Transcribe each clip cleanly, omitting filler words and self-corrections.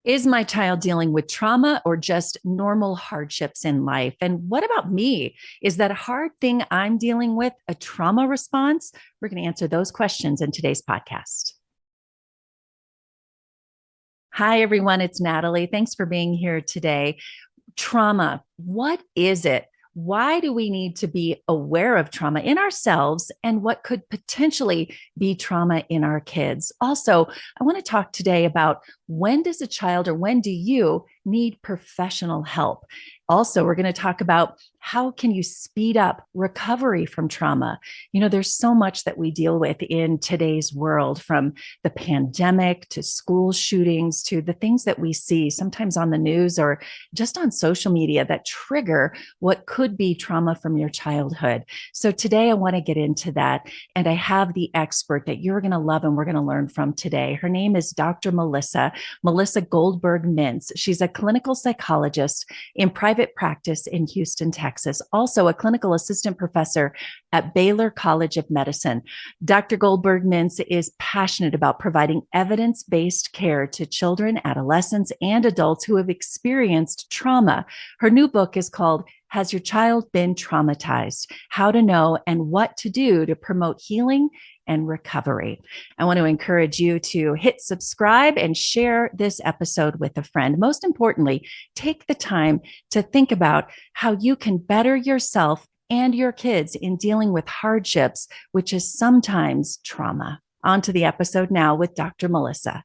Is my child dealing with trauma or just normal hardships in life? And what about me? Is that hard thing I'm dealing with a trauma response? We're going to answer those questions in today's podcast. Hi, everyone. It's Natalie. Thanks for being here today. Trauma, what is it? Why do we need to be aware of trauma in ourselves and what could potentially be trauma in our kids? Also, I want to talk today about when does a child or when do you need professional help? Also, we're going to talk about how can you speed up recovery from trauma? There's so much that we deal with in today's world, from the pandemic to school shootings to the things that we see sometimes on the news or just on social media that trigger what could be trauma from your childhood. So today I want to get into that. And I have the expert that you're going to love and we're going to learn from today. Her name is Dr. Melissa Goldberg Mintz. She's a clinical psychologist in private practice in Houston, Texas, also a clinical assistant professor at Baylor College of Medicine. Dr. Goldberg Mintz is passionate about providing evidence-based care to children, adolescents, and adults who have experienced trauma. Her new book is called Has Your Child Been Traumatized? How to Know and What to Do to Promote Healing and Recovery. I want to encourage you to hit subscribe and share this episode with a friend. Most importantly, take the time to think about how you can better yourself and your kids in dealing with hardships, which is sometimes trauma. On to the episode now with Dr. Melissa.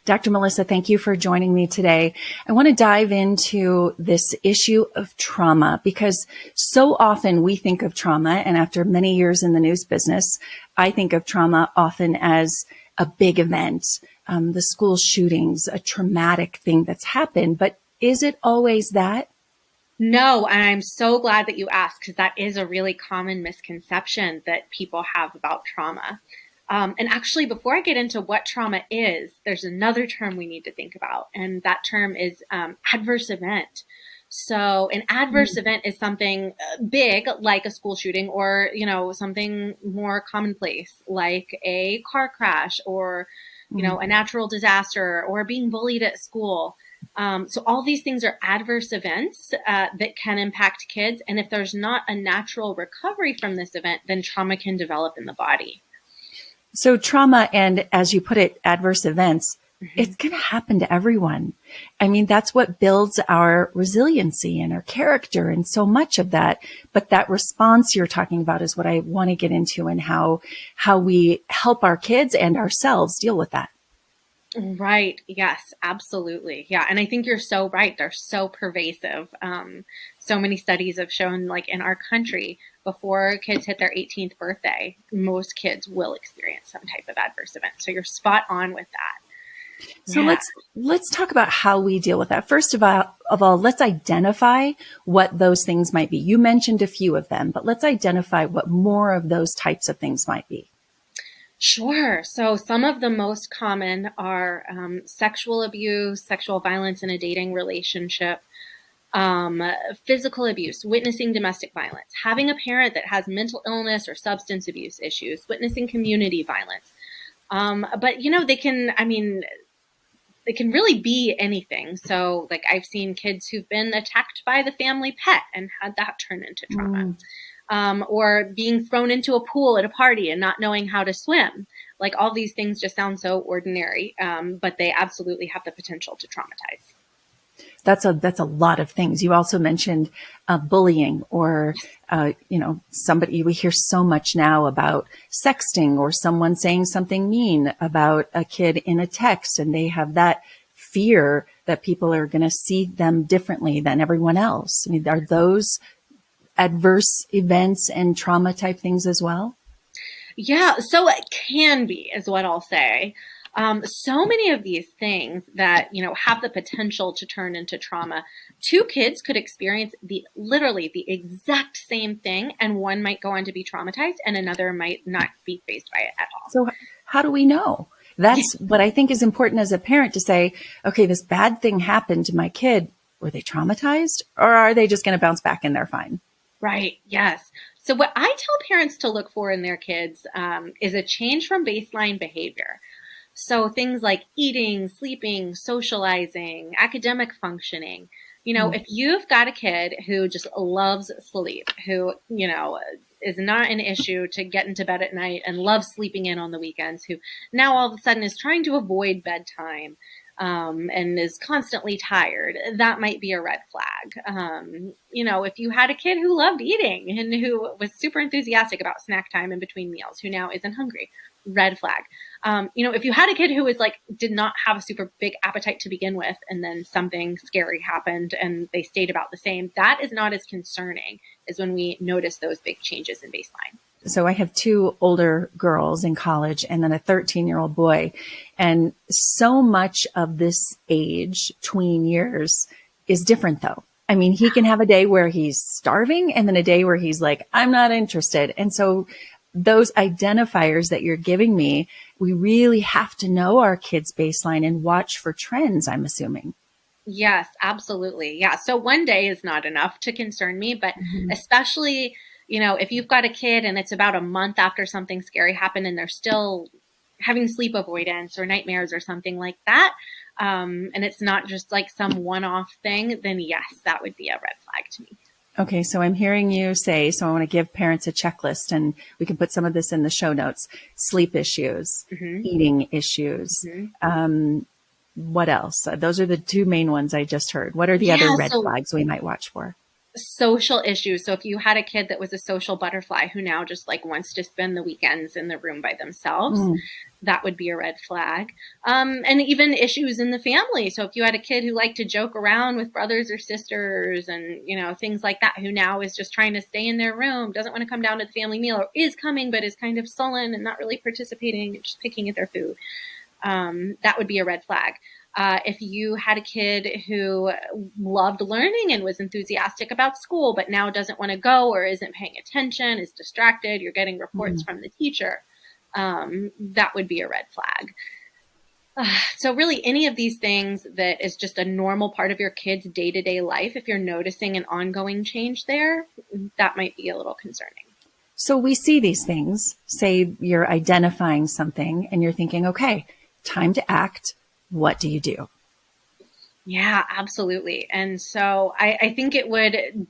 Dr. Melissa, thank you for joining me today. I want to dive into this issue of trauma because so often we think of trauma, and after many years in the news business, I think of trauma often as a big event, the school shootings, a traumatic thing that's happened. But is it always that? No, and I'm so glad that you asked, because that is a really common misconception that people have about trauma. And actually, before I get into what trauma is, there's another term we need to think about, and that term is adverse event. So an adverse event is something big, like a school shooting, or, something more commonplace, like a car crash, or, a natural disaster, or being bullied at school. So all these things are adverse events that can impact kids. And if there's not a natural recovery from this event, then trauma can develop in the body. So trauma and, as you put it, adverse events, it's going to happen to everyone. I mean, that's what builds our resiliency and our character and so much of that. But that response you're talking about is what I want to get into, and how we help our kids and ourselves deal with that. Right. Yes, absolutely. Yeah. And I think you're so right. They're so pervasive. So many studies have shown, like in our country, before kids hit their 18th birthday, most kids will experience some type of adverse event. So you're spot on with that. So let's talk about how we deal with that. First of all, let's identify what those things might be. You mentioned a few of them, but let's identify what more of those types of things might be. Sure. So some of the most common are sexual abuse, sexual violence in a dating relationship, physical abuse, witnessing domestic violence, having a parent that has mental illness or substance abuse issues, witnessing community violence. But they can really be anything. So like I've seen kids who've been attacked by the family pet and had that turn into trauma. Or being thrown into a pool at a party and not knowing how to swim. Like all these things just sound so ordinary, but they absolutely have the potential to traumatize. That's a lot of things. You also mentioned bullying, or somebody. We hear so much now about sexting, or someone saying something mean about a kid in a text, and they have that fear that people are going to see them differently than everyone else. I mean, are those adverse events and trauma type things as well? Yeah, so it can be, is what I'll say. So many of these things that, have the potential to turn into trauma, two kids could experience literally the exact same thing, and one might go on to be traumatized and another might not be faced by it at all. So how do we know? That's what I think is important as a parent, to say, okay, this bad thing happened to my kid. Were they traumatized, or are they just going to bounce back and they're fine? Right. Yes. So what I tell parents to look for in their kids is a change from baseline behavior. So things like eating, sleeping, socializing, academic functioning. If you've got a kid who just loves sleep, who, is not an issue to get into bed at night and loves sleeping in on the weekends, who now all of a sudden is trying to avoid bedtime, and is constantly tired, that might be a red flag. If you had a kid who loved eating and who was super enthusiastic about snack time in between meals, who now isn't hungry, red flag. If you had a kid who was did not have a super big appetite to begin with, and then something scary happened and they stayed about the same, that is not as concerning as when we notice those big changes in baseline. So I have two older girls in college and then a 13-year-old boy. And so much of this age, tween years, is different though. I mean, he can have a day where he's starving and then a day where he's like, I'm not interested. And so those identifiers that you're giving me, we really have to know our kids' baseline and watch for trends, I'm assuming. Yes, absolutely. Yeah. So one day is not enough to concern me, but especially, if you've got a kid and it's about a month after something scary happened and they're still having sleep avoidance or nightmares or something like that, and it's not just like some one-off thing, then yes, that would be a red flag to me. Okay, so I'm hearing you say, so I want to give parents a checklist, and we can put some of this in the show notes: sleep issues, eating issues. What else? Those are the two main ones I just heard. What are the other red flags we might watch for? Social issues. So if you had a kid that was a social butterfly who now just wants to spend the weekends in the room by themselves, that would be a red flag. And even issues in the family. So if you had a kid who liked to joke around with brothers or sisters and, things like that, who now is just trying to stay in their room, doesn't want to come down to the family meal, or is coming, but is kind of sullen and not really participating and just picking at their food, that would be a red flag. If you had a kid who loved learning and was enthusiastic about school, but now doesn't want to go or isn't paying attention, is distracted, you're getting reports from the teacher, that would be a red flag. So really any of these things that is just a normal part of your kid's day-to-day life, if you're noticing an ongoing change there, that might be a little concerning. So we see these things, say you're identifying something and you're thinking, okay, time to act. What do you do? Yeah, absolutely. And so I think it would,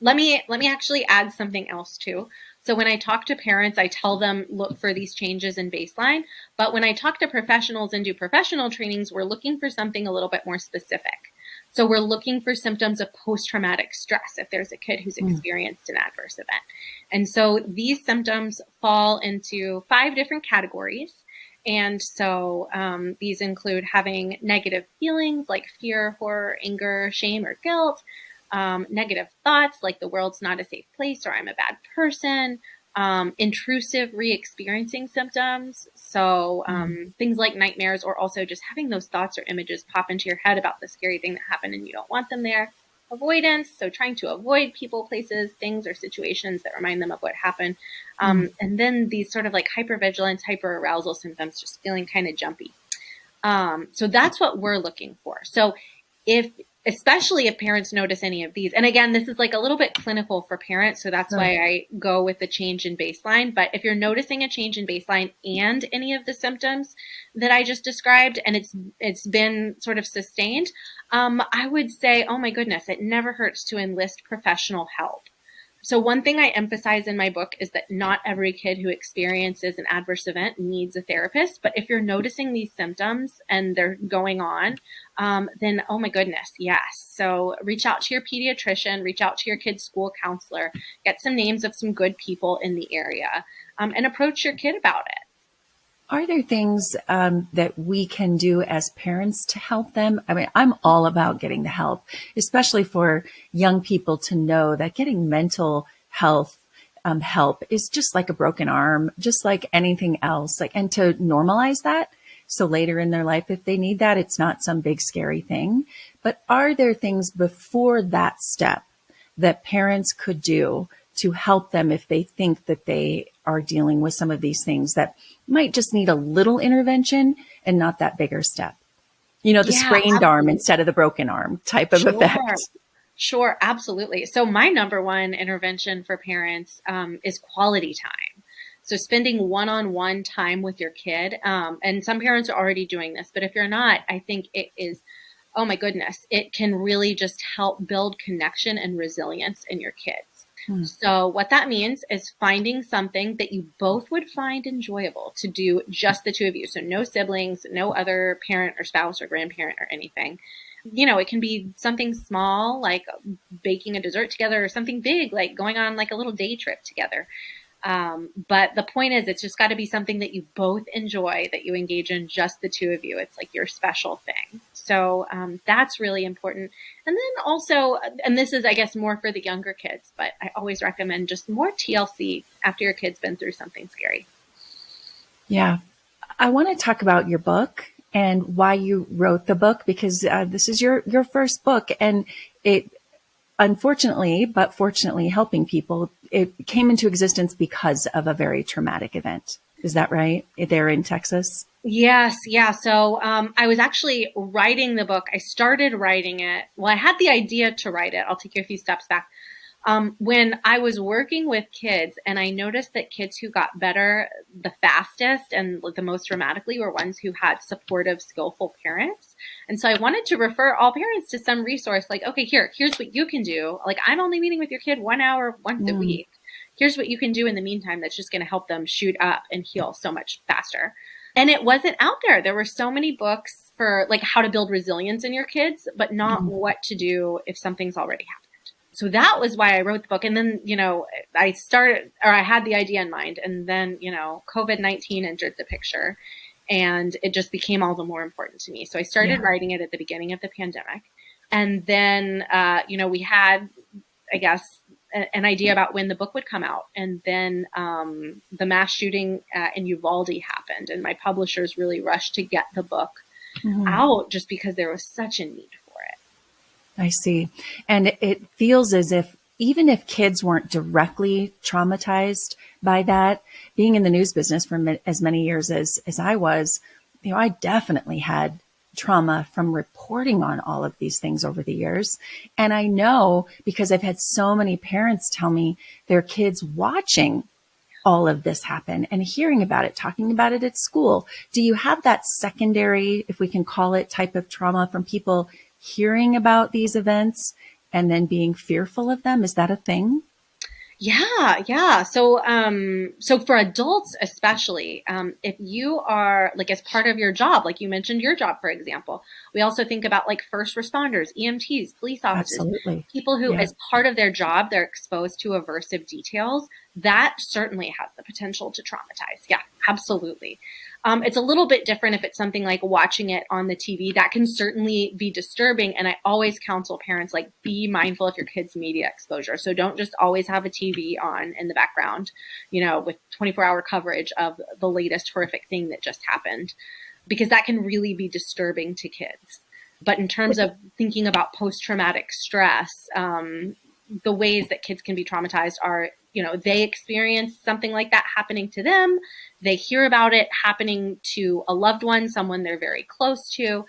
let me actually add something else too. So when I talk to parents, I tell them, look for these changes in baseline. But when I talk to professionals and do professional trainings, we're looking for something a little bit more specific. So we're looking for symptoms of post-traumatic stress if there's a kid who's experienced an adverse event. And so these symptoms fall into 5 different categories. And so these include having negative feelings like fear, horror, anger, shame, or guilt, negative thoughts like the world's not a safe place or I'm a bad person, intrusive re-experiencing symptoms. So things like nightmares, or also just having those thoughts or images pop into your head about the scary thing that happened and you don't want them there. Avoidance, so trying to avoid people, places, things, or situations that remind them of what happened. And then these sort of hypervigilance, hyperarousal symptoms, just feeling kind of jumpy. So that's what we're looking for. So especially if parents notice any of these, and again, this is a little bit clinical for parents, so that's why I go with the change in baseline. But if you're noticing a change in baseline and any of the symptoms that I just described, and it's been sort of sustained, I would say, oh my goodness, it never hurts to enlist professional help. So one thing I emphasize in my book is that not every kid who experiences an adverse event needs a therapist. But if you're noticing these symptoms and they're going on, then, oh my goodness, yes. So reach out to your pediatrician, reach out to your kid's school counselor, get some names of some good people in the area, and approach your kid about it. Are there things that we can do as parents to help them? I mean, I'm all about getting the help, especially for young people to know that getting mental health help is just like a broken arm, just like anything else, and to normalize that. So later in their life, if they need that, it's not some big scary thing. But are there things before that step that parents could do to help them if they think that they are dealing with some of these things that might just need a little intervention and not that bigger step? The sprained arm instead of the broken arm type of effect. Sure, absolutely. So my number one intervention for parents is quality time. So spending one-on-one time with your kid, and some parents are already doing this, but if you're not, I think it is, oh my goodness, it can really just help build connection and resilience in your kids. So what that means is finding something that you both would find enjoyable to do, just the two of you. So no siblings, no other parent or spouse or grandparent or anything. It can be something small like baking a dessert together, or something big like going on like a little day trip together. But the point is, it's just got to be something that you both enjoy, that you engage in, just the two of you. It's like your special thing. So that's really important. And then also, and this is, I guess, more for the younger kids, but I always recommend just more TLC after your kid's been through something scary. Yeah. I want to talk about your book and why you wrote the book, because this is your first book, and it, unfortunately, but fortunately, helping people, it came into existence because of a very traumatic event. Is that right? There in Texas? Yes. Yeah. So I was actually writing the book. I started writing it. Well, I had the idea to write it. I'll take you a few steps back. When I was working with kids, and I noticed that kids who got better the fastest and the most dramatically were ones who had supportive, skillful parents. And so I wanted to refer all parents to some resource like, okay, here's what you can do. Like, I'm only meeting with your kid 1 hour once a week. Here's what you can do in the meantime that's just going to help them shoot up and heal so much faster. And it wasn't out there. There were so many books for like how to build resilience in your kids, but not what to do if something's already happened. So that was why I wrote the book. And then, I had the idea in mind, and then, COVID-19 entered the picture, and it just became all the more important to me. So I started writing it at the beginning of the pandemic. And then, we had, I guess, an idea about when the book would come out. And then the mass shooting in Uvalde happened, and my publishers really rushed to get the book out just because there was such a need for it. I see. And it feels as if even if kids weren't directly traumatized by that, being in the news business for as many years as I was, I definitely had trauma from reporting on all of these things over the years. And I know because I've had so many parents tell me their kids watching all of this happen and hearing about it, talking about it at school. Do you have that secondary, if we can call it, type of trauma from people hearing about these events and then being fearful of them? Is that a thing? Yeah. So for adults, especially, if you are like, as part of your job, like you mentioned your job, for example, we also think about like first responders, EMTs, police officers, Absolutely. People who, as part of their job, they're exposed to aversive details. That certainly has the potential to traumatize. Yeah, absolutely. It's a little bit different if it's something like watching it on the TV. That can certainly be disturbing. And I always counsel parents, like, be mindful of your kids' media exposure. So don't just always have a TV on in the background, with 24-hour coverage of the latest horrific thing that just happened, because that can really be disturbing to kids. But in terms of thinking about post-traumatic stress, the ways that kids can be traumatized are, they experience something like that happening to them. They hear about it happening to a loved one, someone they're very close to,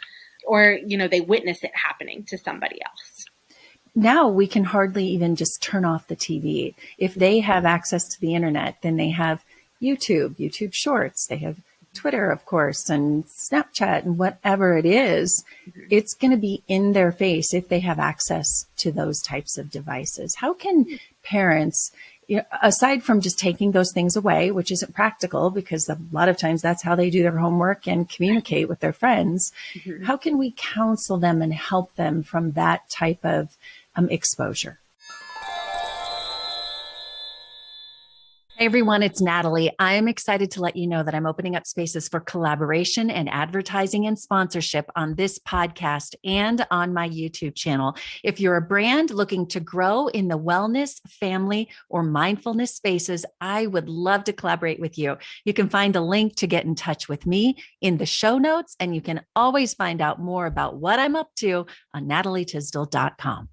or, they witness it happening to somebody else. Now we can hardly even just turn off the TV. If they have access to the internet, then they have YouTube Shorts, they have Twitter, of course, and Snapchat, and whatever it is, it's going to be in their face if they have access to those types of devices. How can parents, aside from just taking those things away, which isn't practical because a lot of times that's how they do their homework and communicate with their friends, how can we counsel them and help them from that type of exposure? Hey everyone, it's Natalie. I'm excited to let you know that I'm opening up spaces for collaboration and advertising and sponsorship on this podcast and on my YouTube channel. If you're a brand looking to grow in the wellness, family, or mindfulness spaces, I would love to collaborate with you. You can find a link to get in touch with me in the show notes, and you can always find out more about what I'm up to on natalietysdal.com.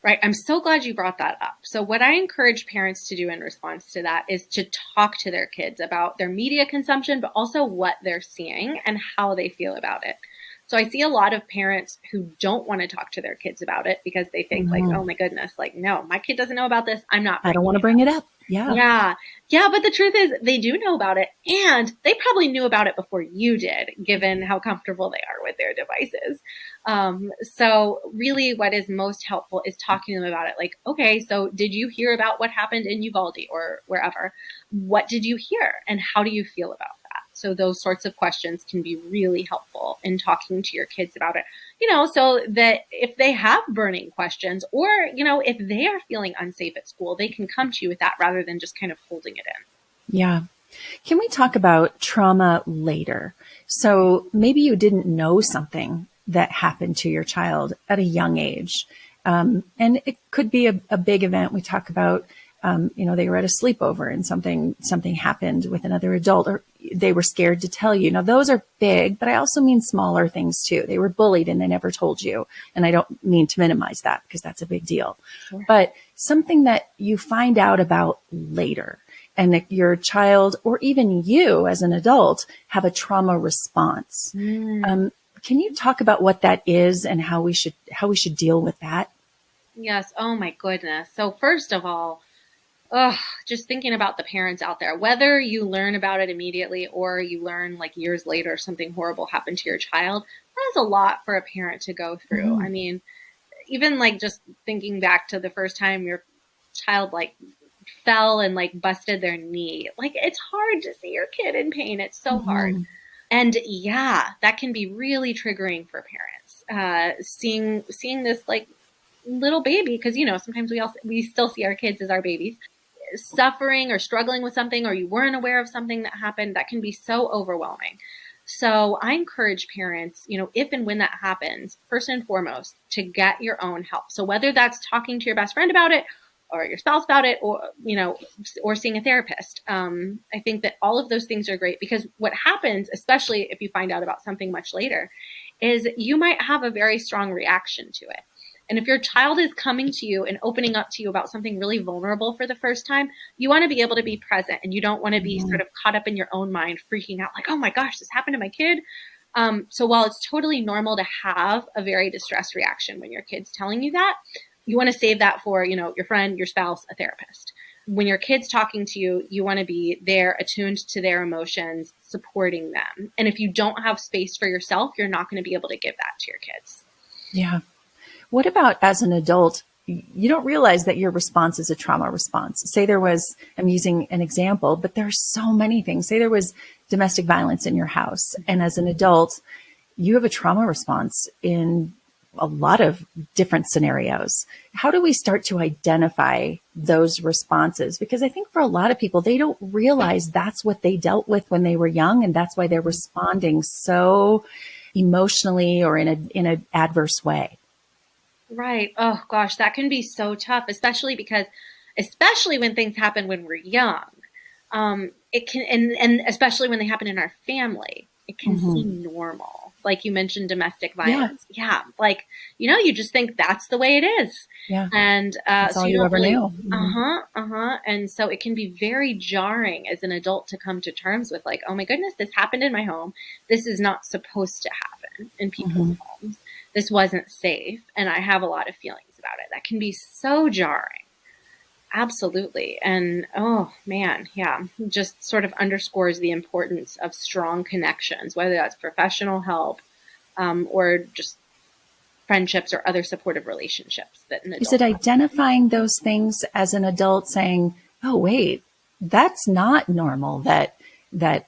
Right. I'm so glad you brought that up. So what I encourage parents to do in response to that is to talk to their kids about their media consumption, but also what they're seeing and how they feel about it. So I see a lot of parents who don't want to talk to their kids about it because they think like, oh my goodness, like, no, my kid doesn't know about this. I'm not. I don't want to bring it up. Yeah. Yeah. Yeah. But the truth is they do know about it, and they probably knew about it before you did, given how comfortable they are with their devices. So really what is most helpful is talking to them about it. Like, okay, so did you hear about what happened in Uvalde or wherever? What did you hear? And how do you feel about that? So those sorts of questions can be really helpful in talking to your kids about it, so that if they have burning questions or, if they are feeling unsafe at school, they can come to you with that rather than just kind of holding it in. Yeah. Can we talk about trauma later? So maybe you didn't know something that happened to your child at a young age. And it could be a big event. We talk about, they were at a sleepover and something happened with another adult, or they were scared to tell you. Now, those are big, but I also mean smaller things too. They were bullied and they never told you. And I don't mean to minimize that because that's a big deal. Sure. But something that you find out about later, and that your child or even you as an adult have a trauma response. Can you talk about what that is and how we should deal with that? Yes. Oh my goodness. So first of all, just thinking about the parents out there, whether you learn about it immediately or you learn like years later something horrible happened to your child, that's a lot for a parent to go through. I mean, even like just thinking back to the first time your child like fell and like busted their knee, like it's hard to see your kid in pain. It's so hard. And yeah, that can be really triggering for parents. Seeing this like little baby, because sometimes we still see our kids as our babies, suffering or struggling with something, or you weren't aware of something that happened, that can be so overwhelming. So I encourage parents, if and when that happens, first and foremost, to get your own help. So whether that's talking to your best friend about it, or your spouse about it, or seeing a therapist. I think that all of those things are great, because what happens, especially if you find out about something much later, is you might have a very strong reaction to it. And if your child is coming to you and opening up to you about something really vulnerable for the first time, you want to be able to be present, and you don't want to be sort of caught up in your own mind, freaking out like, oh my gosh, this happened to my kid. So while it's totally normal to have a very distressed reaction when your kid's telling you that, you want to save that for, your friend, your spouse, a therapist. When your kid's talking to you, you want to be there, attuned to their emotions, supporting them. And if you don't have space for yourself, you're not going to be able to give that to your kids. Yeah. What about as an adult? You don't realize that your response is a trauma response. Say there was, I'm using an example, but there are so many things. Say there was domestic violence in your house, and as an adult, you have a trauma response in a lot of different scenarios. How do we start to identify those responses? Because I think for a lot of people, they don't realize that's what they dealt with when they were young, and that's why they're responding so emotionally or in an adverse way. Right. Oh gosh, that can be so tough, especially when things happen when we're young. It can, and especially when they happen in our family, it can seem normal. Like you mentioned, domestic violence. Yeah. Like, you just think that's the way it is. Yeah. And, that's all you ever knew. And so it can be very jarring as an adult to come to terms with like, oh my goodness, this happened in my home. This is not supposed to happen in people's homes. This wasn't safe. And I have a lot of feelings about it. That can be so jarring. Absolutely. And oh man, yeah, just sort of underscores the importance of strong connections, whether that's professional help, or just friendships or other supportive relationships that an adult Is it identifying those things as an adult, saying, oh, wait, that's not normal that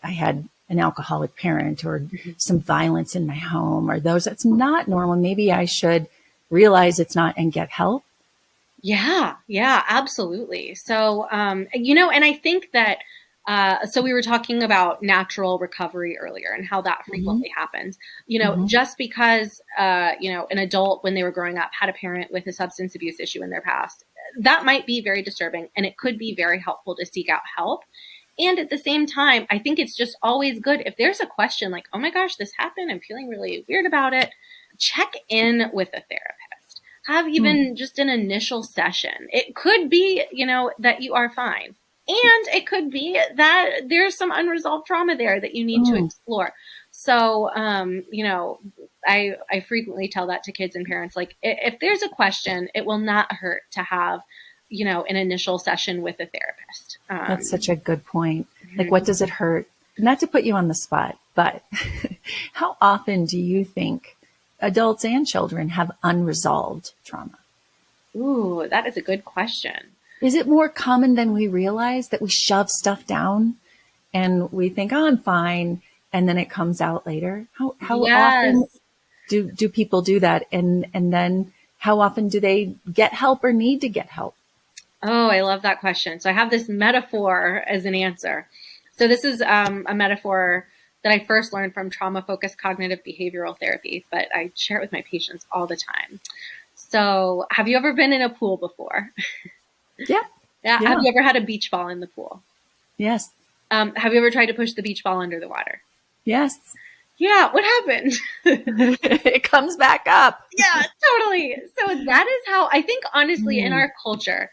I had an alcoholic parent or some violence in my home, or that's not normal. Maybe I should realize it's not and get help. Yeah, absolutely. So, and I think that, so we were talking about natural recovery earlier and how that frequently happens, just because, an adult when they were growing up had a parent with a substance abuse issue in their past, that might be very disturbing, and it could be very helpful to seek out help. And at the same time, I think it's just always good if there's a question like, oh my gosh, this happened, I'm feeling really weird about it, check in with a therapist. Have even just an initial session. It could be, that you are fine. And it could be that there's some unresolved trauma there that you need to explore. So, I frequently tell that to kids and parents, like, if there's a question, it will not hurt to have, an initial session with a therapist. That's such a good point. Like, what does it hurt? Not to put you on the spot, but how often do you think adults and children have unresolved trauma? Ooh, that is a good question. Is it more common than we realize that we shove stuff down and we think, oh, I'm fine, and then it comes out later? How Yes. often do people do that? And then how often do they get help or need to get help? Oh, I love that question. So I have this metaphor as an answer. So this is a metaphor that I first learned from trauma-focused cognitive behavioral therapy, but I share it with my patients all the time. So have you ever been in a pool before? Yeah. Yeah. Have you ever had a beach ball in the pool? Yes. Have you ever tried to push the beach ball under the water? Yes. Yeah. What happened? It comes back up. Yeah, totally. So that is how I think, honestly, in our culture,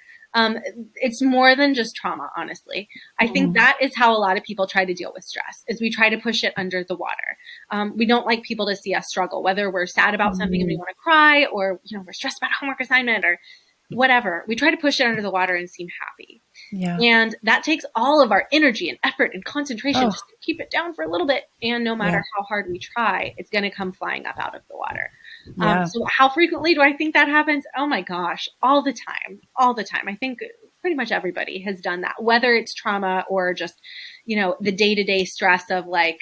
it's more than just trauma, honestly. I think that is how a lot of people try to deal with stress, is we try to push it under the water. We don't like people to see us struggle, whether we're sad about something and we want to cry, or, we're stressed about a homework assignment or whatever. We try to push it under the water and seem happy. Yeah. And that takes all of our energy and effort and concentration just to keep it down for a little bit. And no matter how hard we try, it's going to come flying up out of the water. So how frequently do I think that happens? Oh my gosh, all the time, all the time. I think pretty much everybody has done that, whether it's trauma or just, the day-to-day stress of like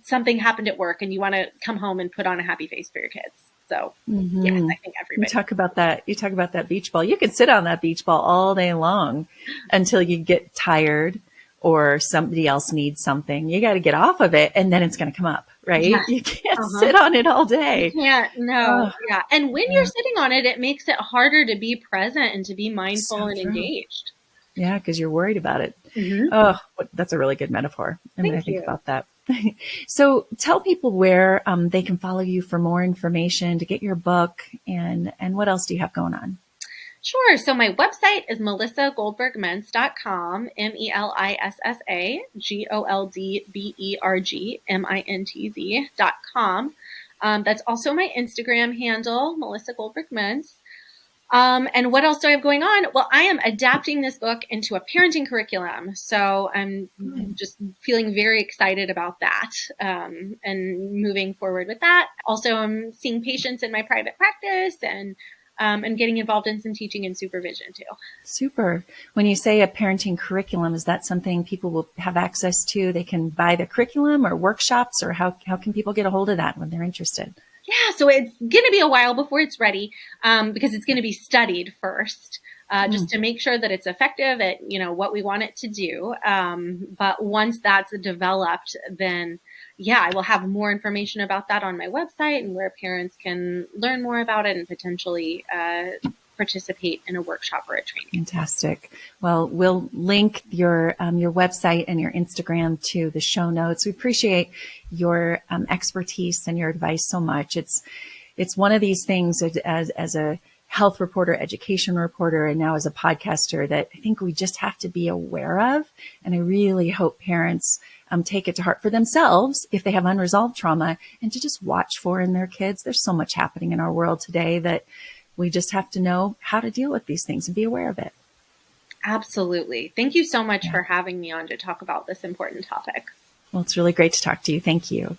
something happened at work and you want to come home and put on a happy face for your kids. So yes, I think everybody. You talk about that beach ball. You could sit on that beach ball all day long until you get tired or somebody else needs something. You got to get off of it and then it's going to come up, right? Yeah. You can't sit on it all day. You can't, no. Yeah. And when you're sitting on it, it makes it harder to be present and to be mindful and engaged. Yeah, because you're worried about it. Oh, that's a really good metaphor. I'm going to think about that. So tell people where they can follow you for more information, to get your book, and what else do you have going on? Sure. So my website is melissagoldbergmintz.com, MELISSAGOLDBERGMINTZ.com. That's also my Instagram handle, Melissa Goldberg Mintz. And what else do I have going on? Well, I am adapting this book into a parenting curriculum. So I'm just feeling very excited about that, and moving forward with that. Also, I'm seeing patients in my private practice and getting involved in some teaching and supervision too. Super. When you say a parenting curriculum, is that something people will have access to? They can buy the curriculum or workshops, or how can people get a hold of that when they're interested? Yeah, so it's going to be a while before it's ready, because it's going to be studied first, just to make sure that it's effective at, what we want it to do. But once that's developed, then I will have more information about that on my website, and where parents can learn more about it and potentially participate in a workshop or a training. Fantastic. Well, we'll link your website and your Instagram to the show notes. We appreciate your expertise and your advice so much. It's one of these things as a health reporter, education reporter, and now as a podcaster that I think we just have to be aware of. And I really hope parents take it to heart for themselves if they have unresolved trauma, and to just watch for in their kids. There's so much happening in our world today that we just have to know how to deal with these things and be aware of it. Absolutely. Thank you so much for having me on to talk about this important topic. Well, it's really great to talk to you. Thank you.